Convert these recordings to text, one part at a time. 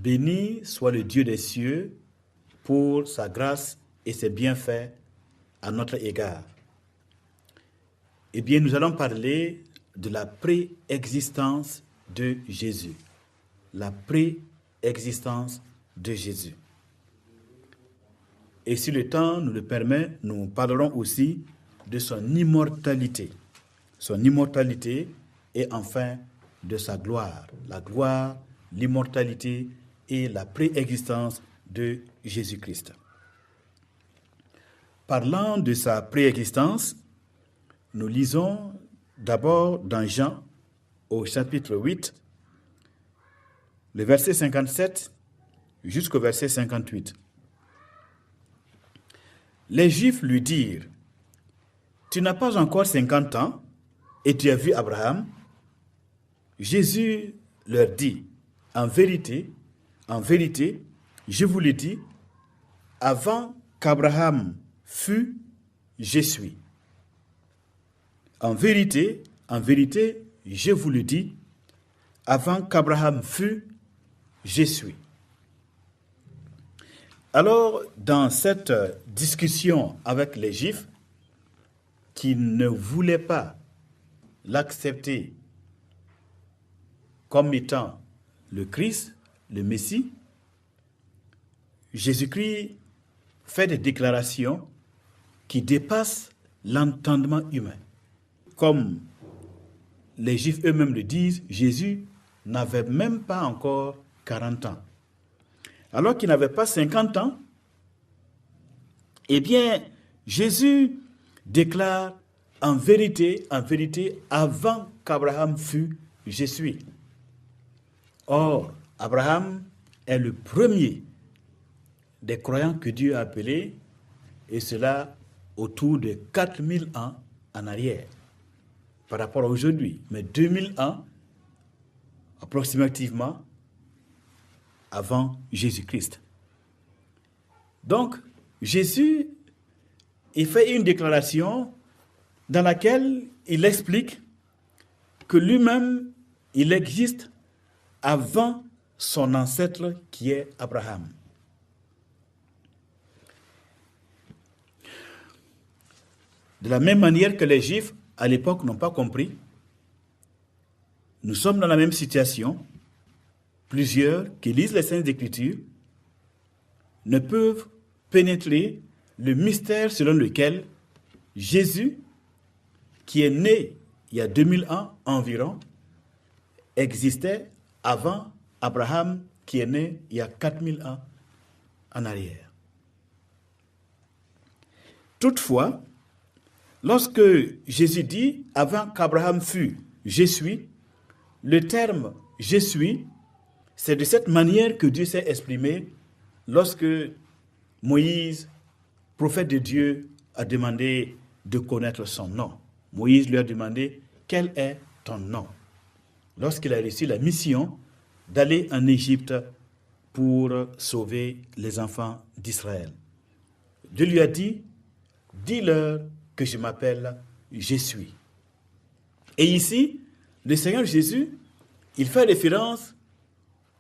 Béni soit le Dieu des cieux pour sa grâce et ses bienfaits à notre égard. Eh bien, nous allons parler de la préexistence de Jésus. La préexistence de Jésus. Et si le temps nous le permet, nous parlerons aussi de son immortalité. Son immortalité et enfin de sa gloire. La gloire, l'immortalité et la préexistence de Jésus-Christ. Parlant de sa préexistence, nous lisons d'abord dans Jean, au chapitre 8, le verset 57 jusqu'au verset 58. Les Juifs lui dirent, « Tu n'as pas encore 50 ans et tu as vu Abraham ?» Jésus leur dit, « En vérité, je vous le dis, avant qu'Abraham fût, je suis. » En vérité, je vous le dis, avant qu'Abraham fût, je suis. Alors, dans cette discussion avec les Juifs, qui ne voulaient pas l'accepter comme étant le Christ, le Messie, Jésus-Christ fait des déclarations qui dépassent l'entendement humain. Comme les Juifs eux-mêmes le disent, Jésus n'avait même pas encore 40 ans. Alors qu'il n'avait pas 50 ans, eh bien, Jésus déclare en vérité, avant qu'Abraham fût, je suis. Or, Abraham est le premier des croyants que Dieu a appelés, et cela autour de 4000 ans en arrière, par rapport à aujourd'hui, mais 2000 ans approximativement avant Jésus-Christ. Donc, Jésus, il fait une déclaration dans laquelle il explique que lui-même, il existe avant son ancêtre qui est Abraham. De la même manière que les Juifs, à l'époque, n'ont pas compris, nous sommes dans la même situation. Plusieurs qui lisent les Saintes Écritures ne peuvent pénétrer le mystère selon lequel Jésus, qui est né il y a 2000 ans environ, existait avant Abraham, qui est né il y a 4000 ans en arrière. Toutefois, lorsque Jésus dit « Avant qu'Abraham fût, je suis », le terme « je suis », c'est de cette manière que Dieu s'est exprimé lorsque Moïse, prophète de Dieu, a demandé de connaître son nom. Moïse lui a demandé « Quel est ton nom ?» Lorsqu'il a reçu la mission d'aller en Égypte pour sauver les enfants d'Israël. Dieu lui a dit « Dis-leur que je m'appelle Je suis. » Et ici, le Seigneur Jésus, il fait référence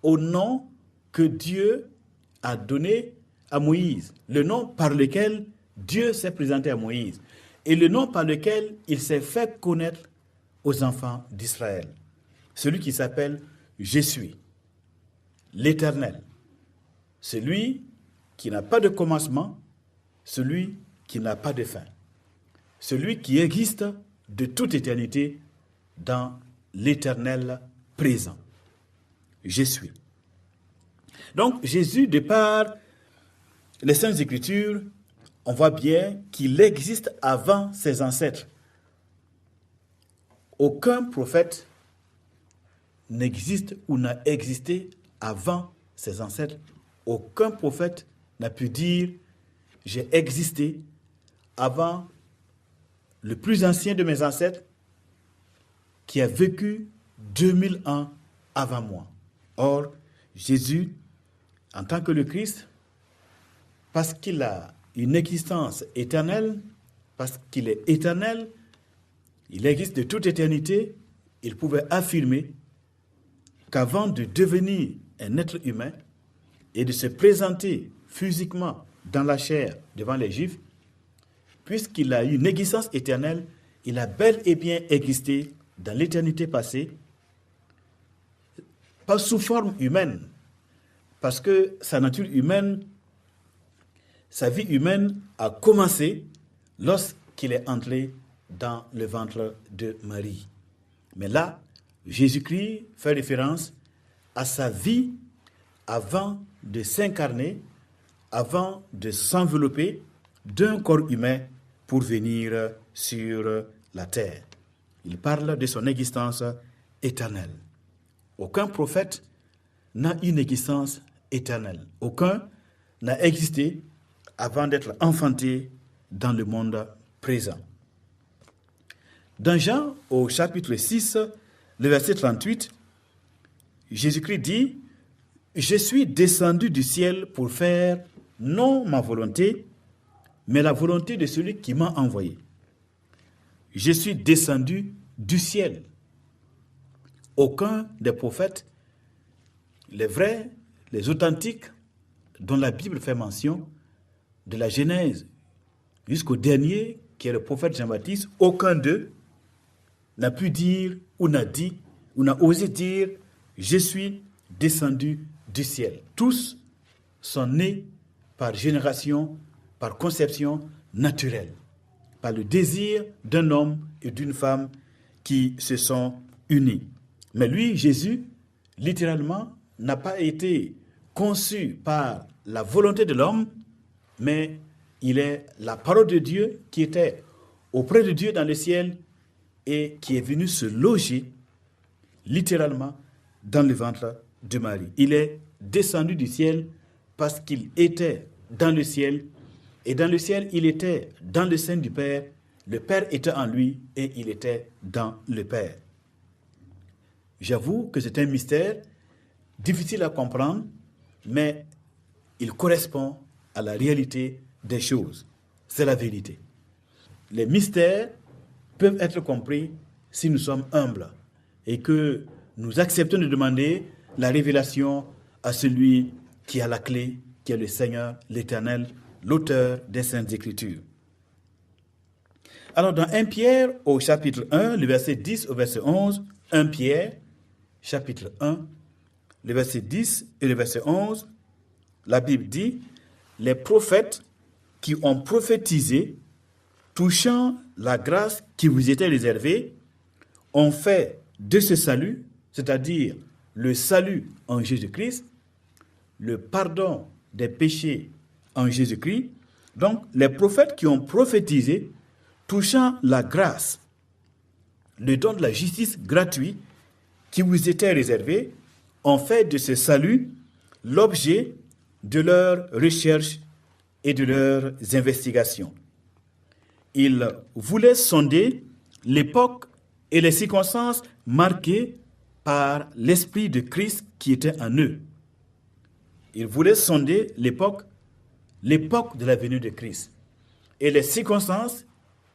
au nom que Dieu a donné à Moïse, le nom par lequel Dieu s'est présenté à Moïse, et le nom par lequel il s'est fait connaître aux enfants d'Israël. Celui qui s'appelle Je suis, l'Éternel, celui qui n'a pas de commencement, celui qui n'a pas de fin, celui qui existe de toute éternité dans l'éternel présent. Je suis. Donc Jésus, de par les Saintes Écritures, on voit bien qu'il existe avant ses ancêtres. Aucun prophète n'existe ou n'a existé avant ses ancêtres. Aucun prophète n'a pu dire « j'ai existé avant le plus ancien de mes ancêtres qui a vécu 2000 ans avant moi ». Or, Jésus, en tant que le Christ, parce qu'il a une existence éternelle, parce qu'il est éternel, il existe de toute éternité, il pouvait affirmer qu'avant de devenir un être humain, et de se présenter physiquement dans la chair devant les Juifs, puisqu'il a une existence éternelle, il a bel et bien existé dans l'éternité passée, pas sous forme humaine, parce que sa nature humaine, sa vie humaine a commencé lorsqu'il est entré dans le ventre de Marie. Mais là, Jésus-Christ fait référence à sa vie avant de s'incarner, avant de s'envelopper d'un corps humain pour venir sur la terre. Il parle de son existence éternelle. Aucun prophète n'a une existence éternelle. Aucun n'a existé avant d'être enfanté dans le monde présent. Dans Jean, au chapitre 6, le verset 38, Jésus-Christ dit « Je suis descendu du ciel pour faire non ma volonté, mais la volonté de celui qui m'a envoyé. Je suis descendu du ciel. » Aucun des prophètes, les vrais, les authentiques, dont la Bible fait mention, de la Genèse jusqu'au dernier, qui est le prophète Jean-Baptiste, aucun d'eux n'a pu dire ou n'a dit ou n'a osé dire « Je suis descendu du ciel ». Tous sont nés par génération, par conception naturelle, par le désir d'un homme et d'une femme qui se sont unis. Mais lui, Jésus, littéralement, n'a pas été conçu par la volonté de l'homme, mais il est la parole de Dieu qui était auprès de Dieu dans le ciel et qui est venu se loger littéralement dans le ventre de Marie. Il est descendu du ciel parce qu'il était dans le ciel, et dans le ciel, il était dans le sein du Père. Le Père était en lui et il était dans le Père. J'avoue que c'est un mystère difficile à comprendre, mais il correspond à la réalité des choses. C'est la vérité. Les mystères peuvent être compris si nous sommes humbles et que nous acceptons de demander la révélation à celui qui a la clé, qui est le Seigneur, l'Éternel, l'auteur des Saintes Écritures. Alors dans 1 Pierre au chapitre 1, le verset 10 au verset 11, 1 Pierre, chapitre 1, le verset 10 et le verset 11, la Bible dit « Les prophètes qui ont prophétisé, touchant la grâce qui vous était réservée, ont fait de ce salut, c'est-à-dire le salut en Jésus-Christ, le pardon des péchés en Jésus-Christ. Donc, les prophètes qui ont prophétisé, touchant la grâce, le don de la justice gratuit qui vous était réservé, ont fait de ce salut l'objet de leurs recherches et de leurs investigations. Ils voulaient sonder l'époque et les circonstances marquées par l'Esprit de Christ qui était en eux. Ils voulaient sonder l'époque de la venue de Christ et les circonstances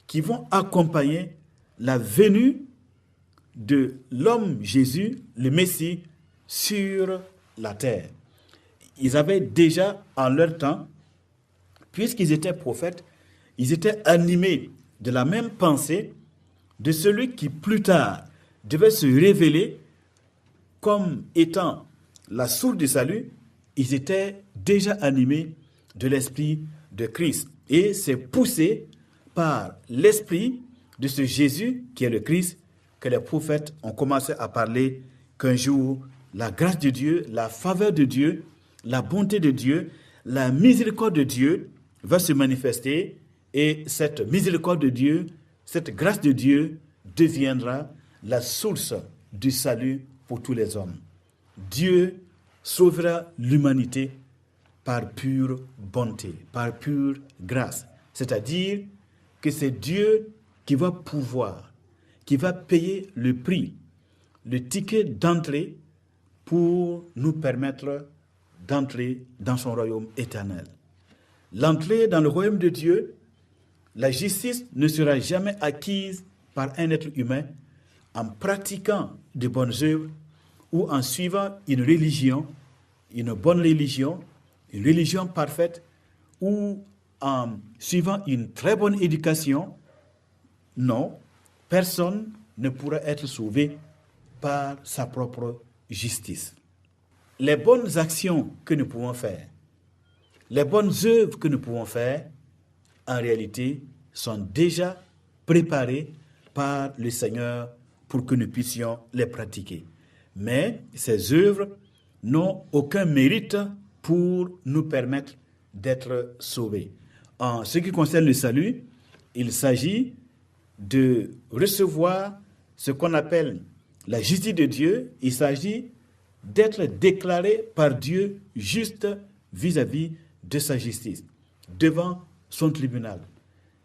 qui vont accompagner la venue de l'homme Jésus, le Messie, sur la terre. Ils avaient déjà en leur temps, puisqu'ils étaient prophètes, ils étaient animés de la même pensée de celui qui plus tard devait se révéler comme étant la source du salut. Ils étaient déjà animés de l'Esprit de Christ. Et c'est poussé par l'Esprit de ce Jésus qui est le Christ que les prophètes ont commencé à parler qu'un jour, la grâce de Dieu, la faveur de Dieu, la bonté de Dieu, la miséricorde de Dieu va se manifester et cette miséricorde de Dieu, cette grâce de Dieu deviendra la source du salut pour tous les hommes. Dieu sauvera l'humanité par pure bonté, par pure grâce. C'est-à-dire que c'est Dieu qui va pouvoir, qui va payer le prix, le ticket d'entrée pour nous permettre d'entrer dans son royaume éternel. L'entrée dans le royaume de Dieu, la justice ne sera jamais acquise par un être humain en pratiquant de bonnes œuvres ou en suivant une religion, une bonne religion, une religion parfaite ou en suivant une très bonne éducation. Non, personne ne pourra être sauvé par sa propre justice. Les bonnes actions que nous pouvons faire, les bonnes œuvres que nous pouvons faire, en réalité, sont déjà préparées par le Seigneur pour que nous puissions les pratiquer. Mais ces œuvres n'ont aucun mérite pour nous permettre d'être sauvés. En ce qui concerne le salut, il s'agit de recevoir ce qu'on appelle la justice de Dieu. Il s'agit d'être déclaré par Dieu juste vis-à-vis de sa justice, devant son tribunal.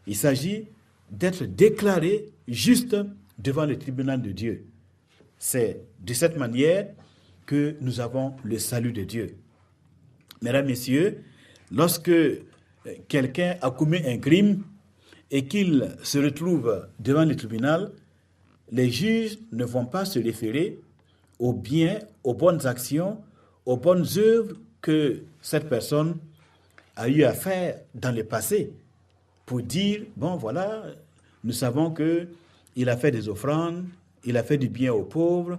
Il s'agit d'être déclaré juste devant le tribunal de Dieu. C'est de cette manière que nous avons le salut de Dieu. Mesdames, Messieurs, lorsque quelqu'un a commis un crime et qu'il se retrouve devant le tribunal, les juges ne vont pas se référer aux biens, aux bonnes actions, aux bonnes œuvres que cette personne a eu à faire dans le passé pour dire, bon voilà, nous savons qu'il a fait des offrandes, il a fait du bien aux pauvres,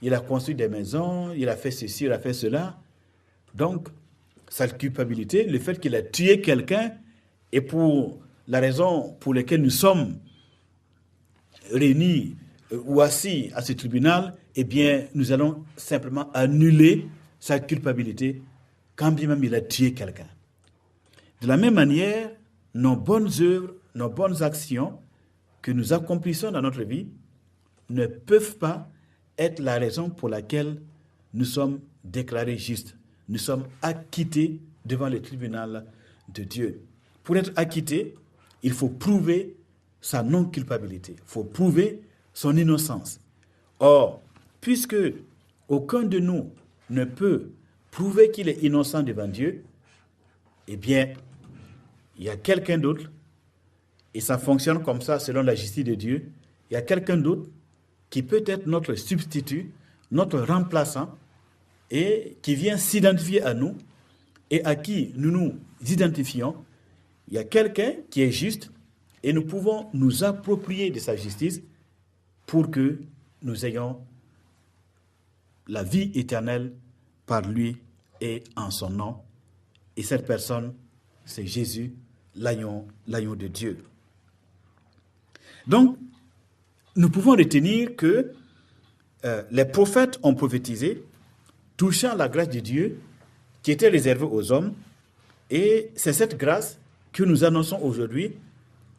il a construit des maisons, il a fait ceci, il a fait cela. Donc, sa culpabilité, le fait qu'il a tué quelqu'un, et pour la raison pour laquelle nous sommes réunis ou assis à ce tribunal, eh bien, nous allons simplement annuler sa culpabilité quand bien même il a tué quelqu'un. De la même manière, nos bonnes œuvres, nos bonnes actions que nous accomplissons dans notre vie ne peuvent pas être la raison pour laquelle nous sommes déclarés justes. Nous sommes acquittés devant le tribunal de Dieu. Pour être acquitté, il faut prouver sa non-culpabilité. Il faut prouver son innocence. Or, puisque aucun de nous ne peut prouver qu'il est innocent devant Dieu, eh bien, il y a quelqu'un d'autre, et ça fonctionne comme ça selon la justice de Dieu, il y a quelqu'un d'autre qui peut être notre substitut, notre remplaçant, et qui vient s'identifier à nous, et à qui nous nous identifions. Il y a quelqu'un qui est juste, et nous pouvons nous approprier de sa justice pour que nous ayons la vie éternelle par lui et en son nom. Et cette personne, c'est Jésus, l'agneau de Dieu. Donc, nous pouvons retenir que les prophètes ont prophétisé touchant la grâce de Dieu qui était réservée aux hommes, et c'est cette grâce que nous annonçons aujourd'hui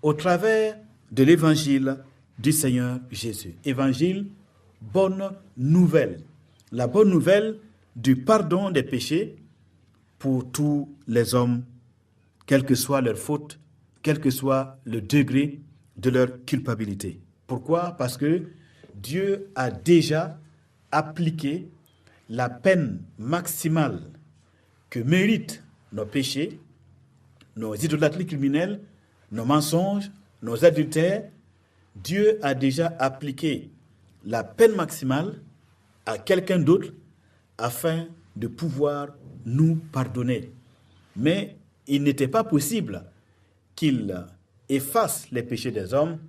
au travers de l'évangile du Seigneur Jésus. Évangile, bonne nouvelle. La bonne nouvelle du pardon des péchés pour tous les hommes, quelle que soit leur faute, quel que soit le degré de leur culpabilité. Pourquoi? Parce que Dieu a déjà appliqué la peine maximale que méritent nos péchés, nos idolâtries criminelles, nos mensonges, nos adultères. Dieu a déjà appliqué la peine maximale à quelqu'un d'autre afin de pouvoir nous pardonner. Mais il n'était pas possible qu'il efface les péchés des hommes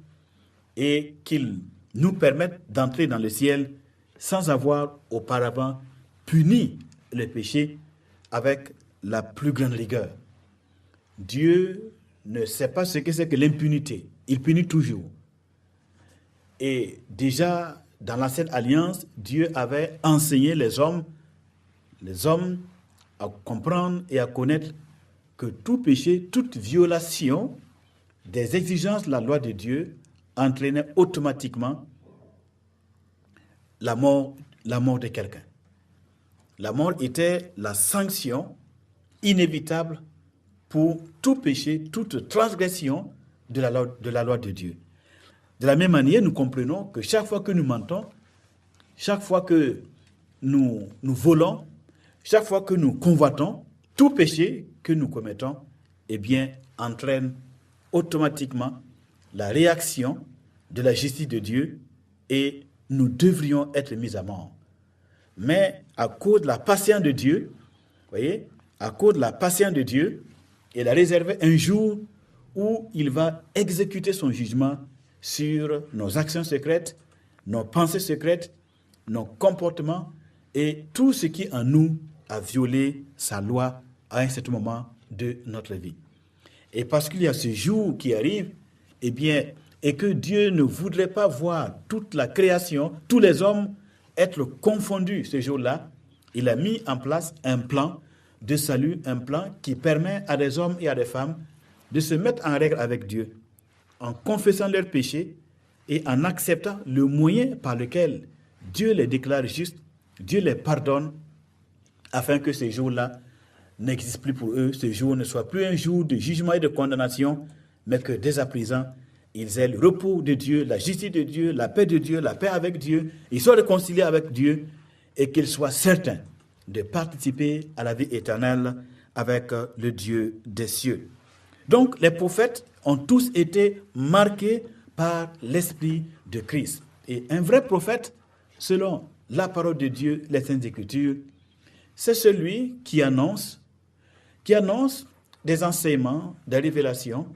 et qu'il nous permette d'entrer dans le ciel sans avoir auparavant puni les péchés avec la plus grande rigueur. Dieu ne sait pas ce que c'est que l'impunité. Il punit toujours. Et déjà, dans l'Ancienne Alliance, Dieu avait enseigné les hommes à comprendre et à connaître que tout péché, toute violation des exigences de la loi de Dieu entraînait automatiquement la mort de quelqu'un. La mort était la sanction inévitable pour tout péché, toute transgression de la loi de Dieu. De la même manière, nous comprenons que chaque fois que nous mentons, chaque fois que nous volons, chaque fois que nous convoitons, tout péché que nous commettons, eh bien, entraîne automatiquement la réaction de la justice de Dieu et nous devrions être mis à mort. Mais à cause de la patience de Dieu, voyez, à cause de la patience de Dieu, il a réservé un jour où il va exécuter son jugement sur nos actions secrètes, nos pensées secrètes, nos comportements et tout ce qui en nous a violé sa loi à un certain moment de notre vie. Et parce qu'il y a ce jour qui arrive, eh bien, et que Dieu ne voudrait pas voir toute la création, tous les hommes être confondus ce jour-là, il a mis en place un plan de salut, un plan qui permet à des hommes et à des femmes de se mettre en règle avec Dieu, en confessant leurs péchés et en acceptant le moyen par lequel Dieu les déclare justes, Dieu les pardonne, afin que ce jour-là n'existe plus pour eux, ce jour ne soit plus un jour de jugement et de condamnation, mais que dès à présent, ils aient le repos de Dieu, la justice de Dieu, la paix de Dieu, la paix avec Dieu, ils soient réconciliés avec Dieu et qu'ils soient certains de participer à la vie éternelle avec le Dieu des cieux. Donc, les prophètes ont tous été marqués par l'Esprit de Christ. Et un vrai prophète, selon la parole de Dieu, les Saintes Écritures, c'est celui qui annonce des enseignements, des révélations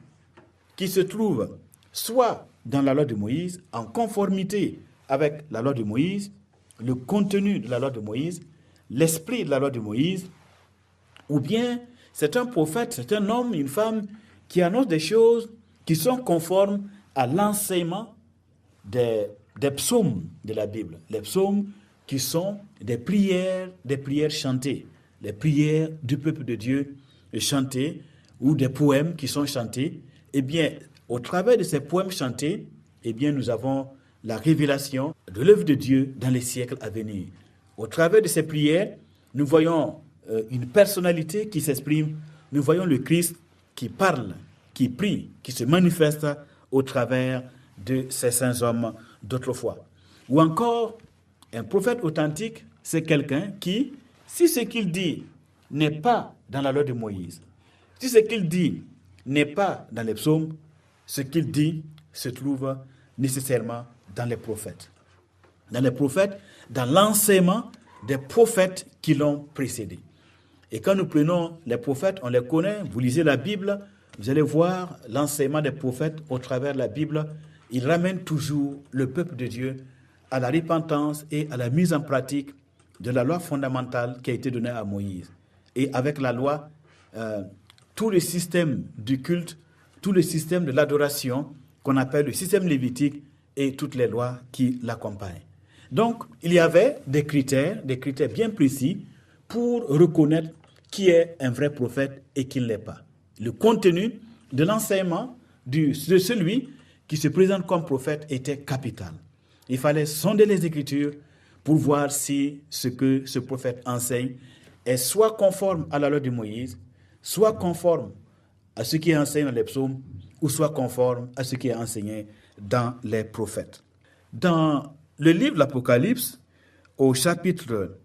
qui se trouvent soit dans la loi de Moïse, en conformité avec la loi de Moïse, le contenu de la loi de Moïse, l'esprit de la loi de Moïse, ou bien c'est un prophète, c'est un homme, une femme qui annonce des choses qui sont conformes à l'enseignement des psaumes de la Bible. Les psaumes qui sont des prières chantées, les prières du peuple de Dieu chantées, ou des poèmes qui sont chantés. Eh bien, au travers de ces poèmes chantés, eh bien, nous avons la révélation de l'œuvre de Dieu dans les siècles à venir. Au travers de ces prières, nous voyons une personnalité qui s'exprime, nous voyons le Christ qui parle, qui prie, qui se manifeste au travers de ces saints hommes d'autrefois. Ou encore, un prophète authentique, c'est quelqu'un qui, si ce qu'il dit n'est pas dans la loi de Moïse, si ce qu'il dit n'est pas dans les psaumes, ce qu'il dit se trouve nécessairement dans les prophètes. Dans les prophètes, dans l'enseignement des prophètes qui l'ont précédé. Et quand nous prenons les prophètes, on les connaît, vous lisez la Bible, vous allez voir l'enseignement des prophètes au travers de la Bible. Ils ramènent toujours le peuple de Dieu à la repentance et à la mise en pratique de la loi fondamentale qui a été donnée à Moïse. Et avec la loi, tout le système du culte, tout le système de l'adoration qu'on appelle le système lévitique et toutes les lois qui l'accompagnent. Donc, il y avait des critères bien précis pour reconnaître qui est un vrai prophète et qui ne l'est pas. Le contenu de l'enseignement de celui qui se présente comme prophète était capital. Il fallait sonder les Écritures pour voir si ce que ce prophète enseigne est soit conforme à la loi de Moïse, soit conforme à ce qui est enseigné dans les psaumes, ou soit conforme à ce qui est enseigné dans les prophètes. Dans le livre de l'Apocalypse, au chapitre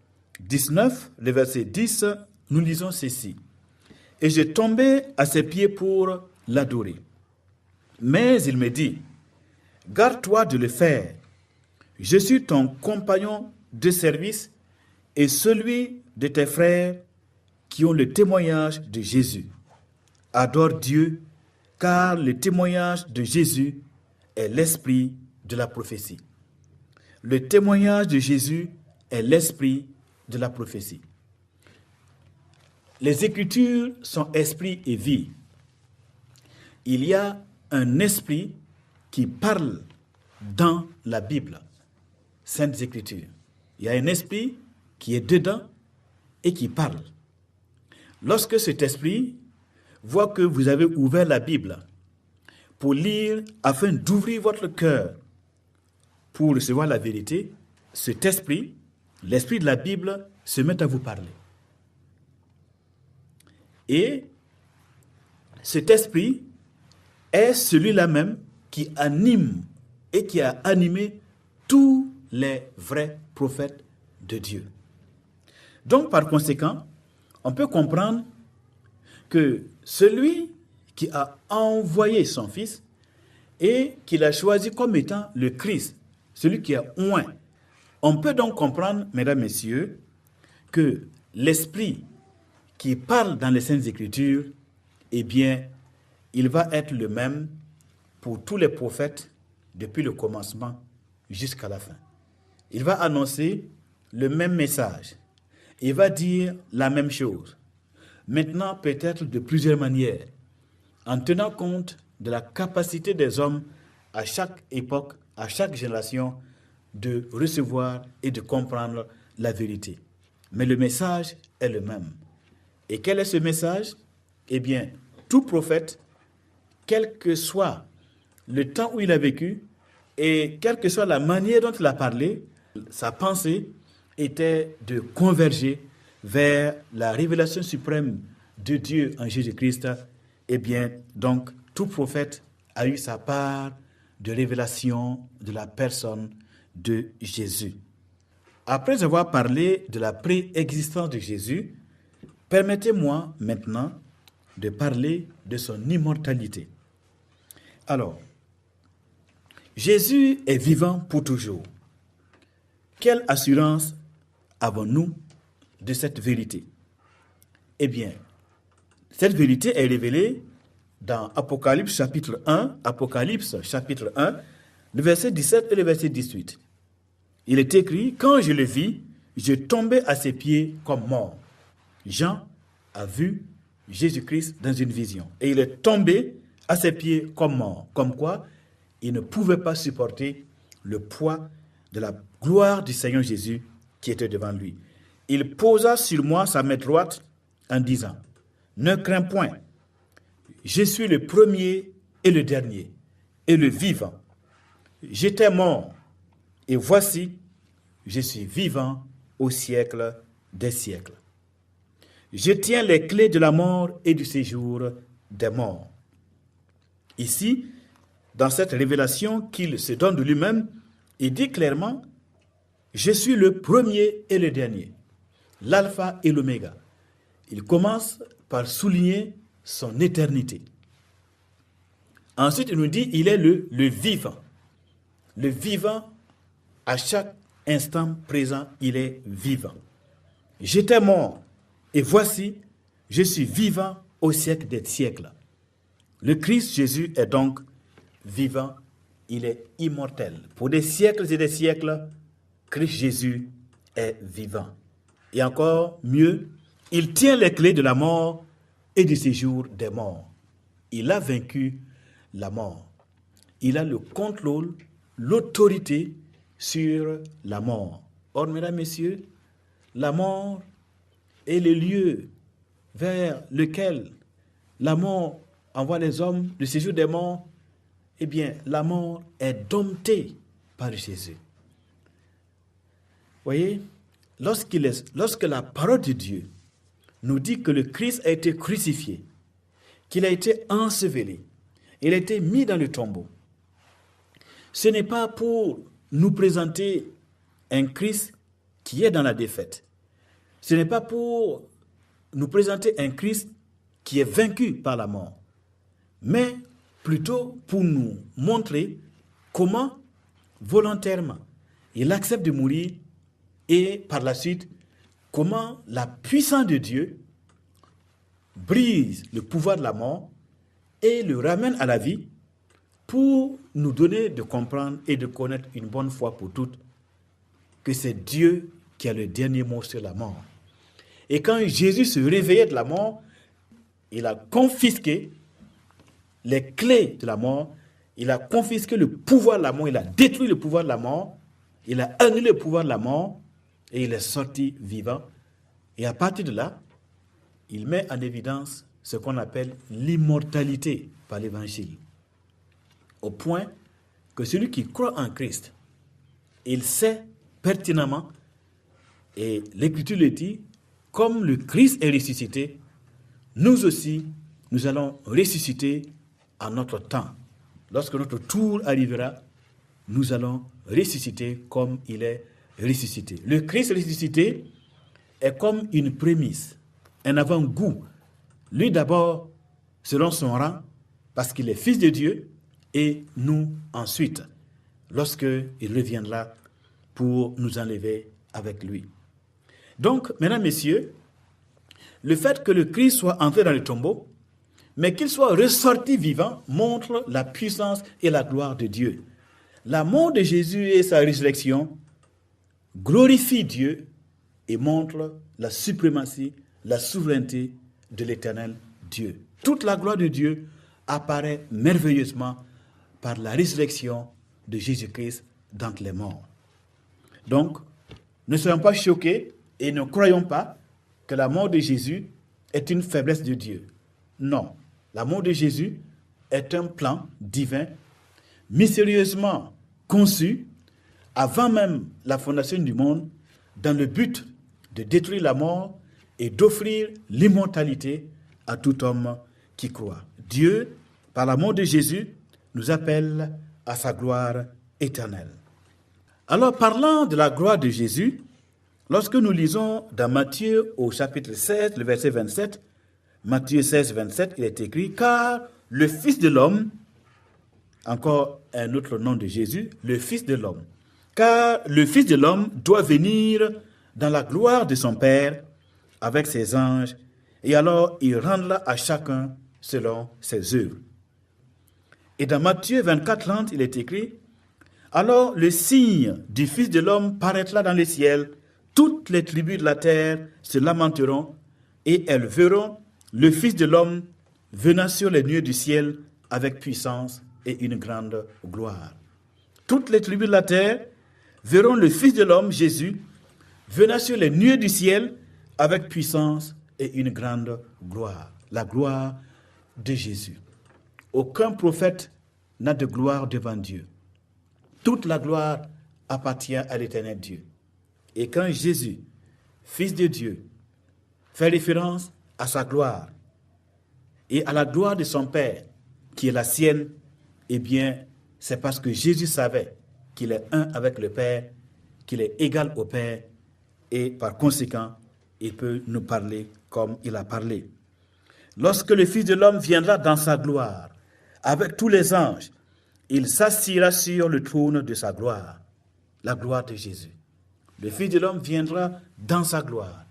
19, le verset 10, nous lisons ceci. « Et je tombais à ses pieds pour l'adorer. Mais il me dit, « Garde-toi de le faire. Je suis ton compagnon de service et celui de tes frères qui ont le témoignage de Jésus. Adore Dieu, car le témoignage de Jésus est l'esprit de la prophétie. » Le témoignage de Jésus est l'esprit de la prophétie. Les Écritures sont esprit et vie. Il y a un esprit qui parle dans la Bible, Saintes Écritures. Il y a un esprit qui est dedans et qui parle. Lorsque cet esprit voit que vous avez ouvert la Bible pour lire, afin d'ouvrir votre cœur pour recevoir la vérité, cet esprit, l'esprit de la Bible, se met à vous parler. Et cet esprit est celui-là même qui anime et qui a animé tous les vrais prophètes de Dieu. Donc, par conséquent, on peut comprendre que celui qui a envoyé son Fils et qu'il a choisi comme étant le Christ, celui qui a oint, on peut donc comprendre, mesdames, messieurs, que l'esprit qui parle dans les Saintes Écritures, eh bien, il va être le même pour tous les prophètes depuis le commencement jusqu'à la fin. Il va annoncer le même message. Il va dire la même chose. Maintenant, peut-être de plusieurs manières, en tenant compte de la capacité des hommes à chaque époque, à chaque génération, de recevoir et de comprendre la vérité. Mais le message est le même. Et quel est ce message? Eh bien, tout prophète, quel que soit le temps où il a vécu et quelle que soit la manière dont il a parlé, sa pensée était de converger vers la révélation suprême de Dieu en Jésus-Christ. Eh bien, donc, tout prophète a eu sa part de révélation de la personne de Jésus. Après avoir parlé de la préexistence de Jésus, permettez-moi maintenant de parler de son immortalité. Alors, Jésus est vivant pour toujours. Quelle assurance avons-nous de cette vérité? Eh bien, cette vérité est révélée dans Apocalypse chapitre 1, le verset 17 et le verset 18. Il est écrit, « Quand je le vis, je tombais à ses pieds comme mort. » Jean a vu Jésus-Christ dans une vision. Et il est tombé à ses pieds comme mort. Comme quoi, il ne pouvait pas supporter le poids de la gloire du Seigneur Jésus qui était devant lui. Il posa sur moi sa main droite en disant, « Ne crains point, je suis le premier et le dernier, et le vivant. J'étais mort, et voici, je suis vivant au siècle des siècles. Je tiens les clés de la mort et du séjour des morts. » Ici, dans cette révélation qu'il se donne de lui-même, il dit clairement, « Je suis le premier et le dernier, l'alpha et l'oméga. » Il commence par souligner son éternité. Ensuite, il nous dit, il est le vivant. Le vivant, à chaque instant présent, il est vivant. J'étais mort, et voici, je suis vivant au siècle des siècles. Le Christ Jésus est donc vivant, il est immortel. Pour des siècles et des siècles, Christ Jésus est vivant. Et encore mieux, il tient les clés de la mort et du séjour des morts. Il a vaincu la mort. Il a le contrôle, l'autorité sur la mort. Or, mesdames, messieurs, la mort est le lieu vers lequel la mort envoie les hommes, le séjour des morts. Eh bien, la mort est domptée par Jésus. Voyez, lorsque la parole de Dieu nous dit que le Christ a été crucifié, qu'il a été enseveli, il a été mis dans le tombeau, ce n'est pas pour nous présenter un Christ qui est dans la défaite. Ce n'est pas pour nous présenter un Christ qui est vaincu par la mort, mais plutôt pour nous montrer comment, volontairement, il accepte de mourir et par la suite, comment la puissance de Dieu brise le pouvoir de la mort et le ramène à la vie pour nous donner de comprendre et de connaître une bonne fois pour toutes que c'est Dieu qui a le dernier mot sur la mort. Et quand Jésus se réveillait de la mort, il a confisqué les clés de la mort, il a confisqué le pouvoir de la mort, il a détruit le pouvoir de la mort, il a annulé le pouvoir de la mort et il est sorti vivant. Et à partir de là, il met en évidence ce qu'on appelle l'immortalité par l'évangile. Au point que celui qui croit en Christ, il sait pertinemment, et l'Écriture le dit, comme le Christ est ressuscité, nous aussi, nous allons ressusciter à notre temps. Lorsque notre tour arrivera, nous allons ressusciter comme il est ressuscité. Le Christ ressuscité est comme une prémisse, un avant-goût. Lui d'abord, selon son rang, parce qu'il est fils de Dieu, et nous ensuite, lorsqu'il reviendra pour nous enlever avec lui. Donc, mesdames, messieurs, le fait que le Christ soit entré dans le tombeau, mais qu'il soit ressorti vivant, montre la puissance et la gloire de Dieu. La mort de Jésus et sa résurrection glorifient Dieu et montrent la suprématie, la souveraineté de l'Éternel Dieu. Toute la gloire de Dieu apparaît merveilleusement par la résurrection de Jésus-Christ d'entre les morts. Donc, ne soyons pas choqués et ne croyons pas que la mort de Jésus est une faiblesse de Dieu. Non, la mort de Jésus est un plan divin, mystérieusement conçu avant même la fondation du monde, dans le but de détruire la mort et d'offrir l'immortalité à tout homme qui croit. Dieu, par la mort de Jésus, nous appelle à sa gloire éternelle. Alors, parlant de la gloire de Jésus, lorsque nous lisons dans Matthieu au chapitre 16, le verset 27, Matthieu 16, 27, il est écrit « Car le Fils de l'homme », encore un autre nom de Jésus, le Fils de l'homme, car le Fils de l'homme doit venir dans la gloire de son Père avec ses anges, et alors il rendra à chacun selon ses œuvres. Et dans Matthieu 24, 30, il est écrit « Alors le signe du Fils de l'homme paraîtra dans le ciel, toutes les tribus de la terre se lamenteront, et elles verront le Fils de l'homme venant sur les nuées du ciel avec puissance et une grande gloire. » Toutes les tribus de la terre verront le Fils de l'homme, Jésus, venant sur les nuées du ciel avec puissance et une grande gloire. La gloire de Jésus. Aucun prophète n'a de gloire devant Dieu. Toute la gloire appartient à l'Éternel Dieu. Et quand Jésus, Fils de Dieu, fait référence à sa gloire et à la gloire de son Père, qui est la sienne, eh bien, c'est parce que Jésus savait qu'il est un avec le Père, qu'il est égal au Père, et par conséquent, il peut nous parler comme il a parlé. Lorsque le Fils de l'homme viendra dans sa gloire, avec tous les anges, il s'assiera sur le trône de sa gloire, la gloire de Jésus. Le Fils de l'homme viendra dans sa gloire,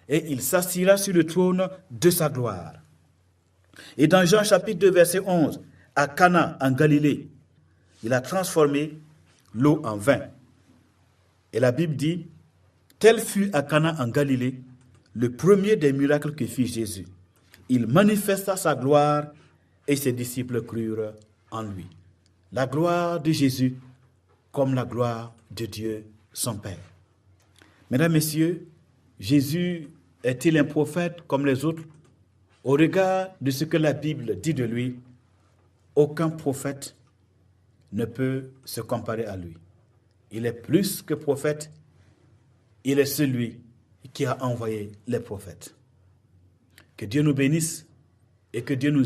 et il s'assiera sur le trône de sa gloire. Et dans Jean chapitre 2, verset 11, à Cana, en Galilée, il a transformé l'eau en vin. Et la Bible dit, tel fut à Cana en Galilée le premier des miracles que fit Jésus. Il manifesta sa gloire et ses disciples crurent en lui. La gloire de Jésus comme la gloire de Dieu, son Père. Mesdames, Messieurs, Jésus est-il un prophète comme les autres? Au regard de ce que la Bible dit de lui, aucun prophète ne peut se comparer à lui. Il est plus que prophète, il est celui qui a envoyé les prophètes. Que Dieu nous bénisse et que Dieu nous